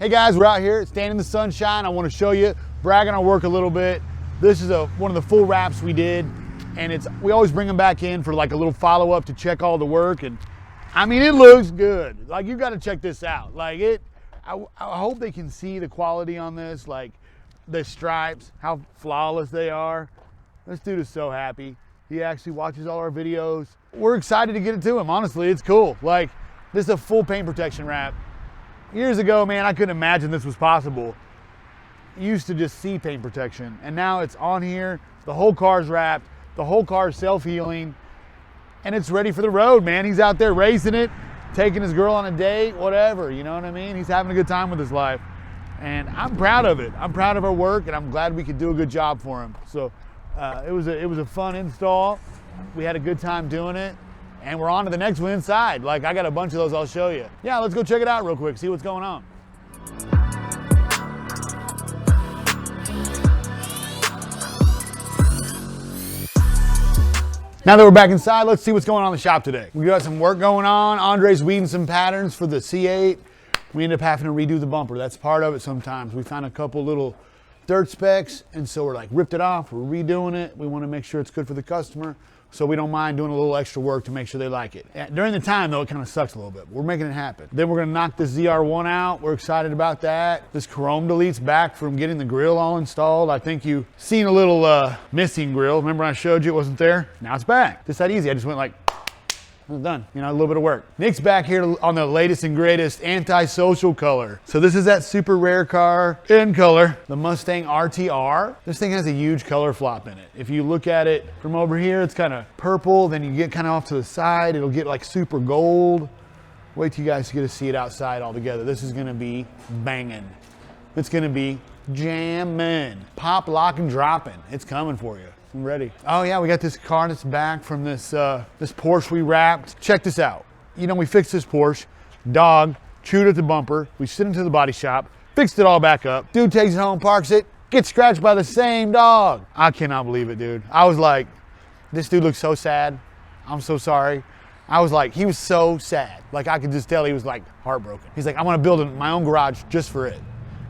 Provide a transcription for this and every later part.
Hey guys, we're out here standing in the sunshine. I want to show you, brag on our work a little bit. This is one of the full wraps we did, and we always bring them back in for like a little follow-up to check all the work. And I mean, it looks good. Like, you got to check this out. Like, I hope they can see the quality on this, like the stripes, how flawless they are. This dude is so happy. He actually watches all our videos. We're excited to get it to him. Honestly, it's cool. Like, this is a full paint protection wrap. Years ago, man, I couldn't imagine this was possible. You used to just see paint protection, and now it's on here. The whole car's wrapped, the whole car's self-healing, and it's ready for the road, man. He's out there racing it, taking his girl on a date, whatever, you know what I mean? He's having a good time with his life, and I'm proud of it. I'm proud of our work, and I'm glad we could do a good job for him. So it was a fun install. We had a good time doing it. And we're on to the next one inside. Like, I got a bunch of those I'll show you. Yeah, let's go check it out real quick, see what's going on. Now that we're back inside, let's see what's going on in the shop today. We got some work going on. Andre's weeding some patterns for the C8. We end up having to redo the bumper. That's part of it sometimes. We found a couple little dirt specks, and so we're like, ripped it off, we're redoing it. We want to make sure it's good for the customer. So we don't mind doing a little extra work to make sure they like it. During the time though, it kind of sucks a little bit. We're making it happen. Then we're gonna knock the ZR1 out. We're excited about that. This chrome delete's back from getting the grill all installed. I think you've seen a little missing grill. Remember I showed you it wasn't there? Now it's back. Just that easy. I just went like, it's done. You know, a little bit of work. Nick's back here on the latest and greatest anti-social color. So this is that super rare car in color, the Mustang RTR. This thing has a huge color flop in it. If you look at it from over here, it's kind of purple. Then you get kind of off to the side, it'll get like super gold. Wait till you guys get to see it outside all together. This is gonna be banging. It's gonna be jamming. Pop, lock, and dropping. It's coming for you. I'm ready. Oh yeah, we got this car that's back from this Porsche we wrapped. Check this out. You know, we fixed this Porsche. Dog chewed at the bumper. We sent it to the body shop, fixed it all back up. Dude takes it home, parks it, gets scratched by the same dog. I cannot believe it, dude. I was like, this dude looks so sad. I'm so sorry. I was like, he was so sad. Like, I could just tell he was like heartbroken. He's like, I want to build my own garage just for it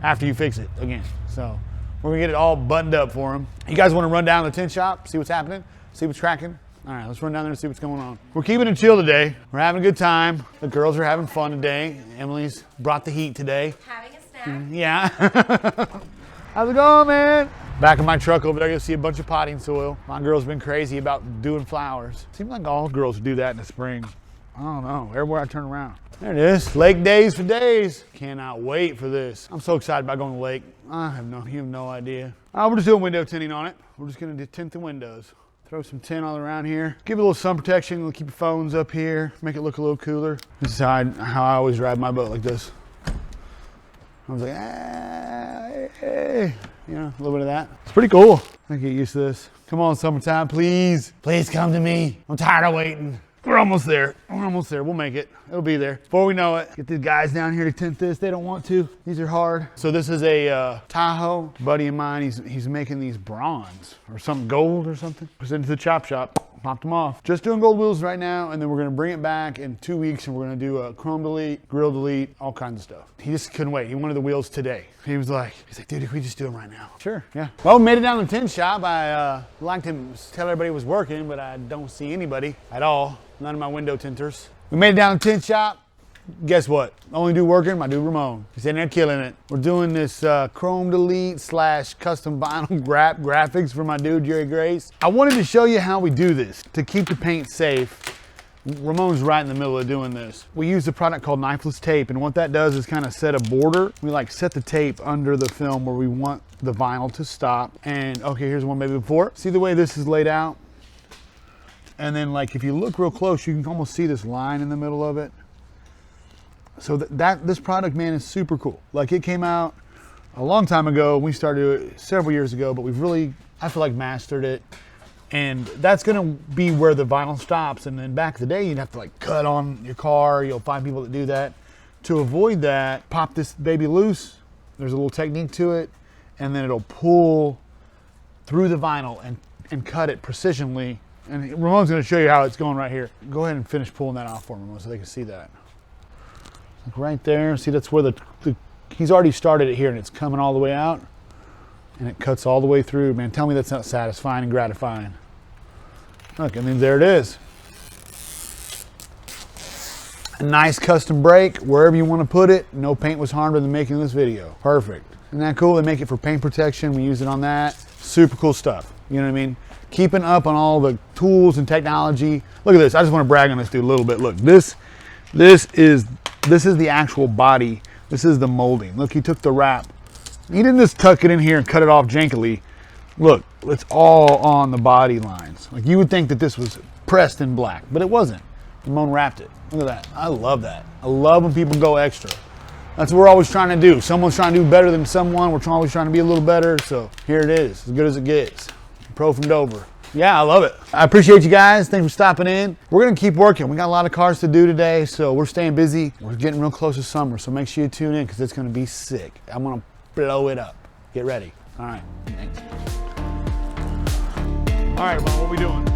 after you fix it again. So we're gonna get it all buttoned up for him. You guys wanna run down to the tint shop, see what's happening, see what's cracking? All right, let's run down there and see what's going on. We're keeping it chill today. We're having a good time. The girls are having fun today. Emily's brought the heat today. Having a snack. Yeah. How's it going, man? Back in my truck over there, you'll see a bunch of potting soil. My girl's been crazy about doing flowers. Seems like all girls do that in the spring. I don't know, everywhere I turn around. There it is, lake days for days. Cannot wait for this. I'm so excited about going to the lake. You have no idea. We're just doing window tinting on it. We're just gonna tint the windows. Throw some tint all around here. Give it a little sun protection. We'll keep your phones up here. Make it look a little cooler. This is how I always ride my boat, like this. I was like, hey. You know, a little bit of that. It's pretty cool. I get used to this. Come on, summertime, please. Please come to me. I'm tired of waiting. We're almost there. We're almost there. We'll make it. It'll be there. Before we know it, get these guys down here to tint this. They don't want to. These are hard. So this is a Tahoe. Buddy of mine, he's making these bronze or something, gold or something. Sent it to the chop shop. Popped them off. Just doing gold wheels right now, and then we're gonna bring it back in 2 weeks, and we're gonna do a chrome delete, grill delete, all kinds of stuff. He just couldn't wait. He wanted the wheels today. He's like, dude, if we just do them right now. Sure, yeah. Well, we made it down to the tint shop. I liked to tell everybody it was working, but I don't see anybody at all. None of my window tinters. We made it down to the tint shop. Guess what? Only dude working, my dude Ramon. He's in there killing it. We're doing this chrome delete / custom vinyl wrap graphics for my dude Jerry Grace. I wanted to show you how we do this to keep the paint safe. Ramon's right in the middle of doing this. We use a product called knifeless tape, and what that does is kind of set a border. We like set the tape under the film where we want the vinyl to stop. And okay, here's one maybe before. See the way this is laid out? And then like if you look real close, you can almost see this line in the middle of it. So this product, man, is super cool. Like, it came out a long time ago. We started it several years ago, but we've really, I feel like, mastered it. And that's gonna be where the vinyl stops. And then back in the day, you'd have to like cut on your car. You'll find people that do that. To avoid that, pop this baby loose. There's a little technique to it. And then it'll pull through the vinyl and cut it precisionally. And Ramon's gonna show you how it's going right here. Go ahead and finish pulling that off for me, Ramon, so they can see that. Like right there, see that's where the he's already started it here and it's coming all the way out and it cuts all the way through. Man, tell me that's not satisfying and gratifying. Look, and then there it is. A nice custom brake wherever you want to put it. No paint was harmed in the making of this video. Perfect. Isn't that cool? They make it for paint protection. We use it on that. Super cool stuff. You know what I mean? Keeping up on all the tools and technology. Look at this. I just want to brag on this dude a little bit. Look, this is the actual body. This is the molding. Look, he took the wrap. He didn't just tuck it in here and cut it off jankily. Look, it's all on the body lines. Like you would think that this was pressed in black, but it wasn't. Ramon wrapped it. Look at that. I love that. I love when people go extra. That's what we're always trying to do. Someone's trying to do better than someone. We're always trying to be a little better. So here it is, as good as it gets. Pro from Dover. Yeah, I love it. I appreciate you guys. Thanks for stopping in. We're gonna keep working. We got a lot of cars to do today, so we're staying busy. We're getting real close to summer, so make sure you tune in because it's gonna be sick. I'm gonna blow it up. Get ready. All right, thanks. All right, well, what are we doing?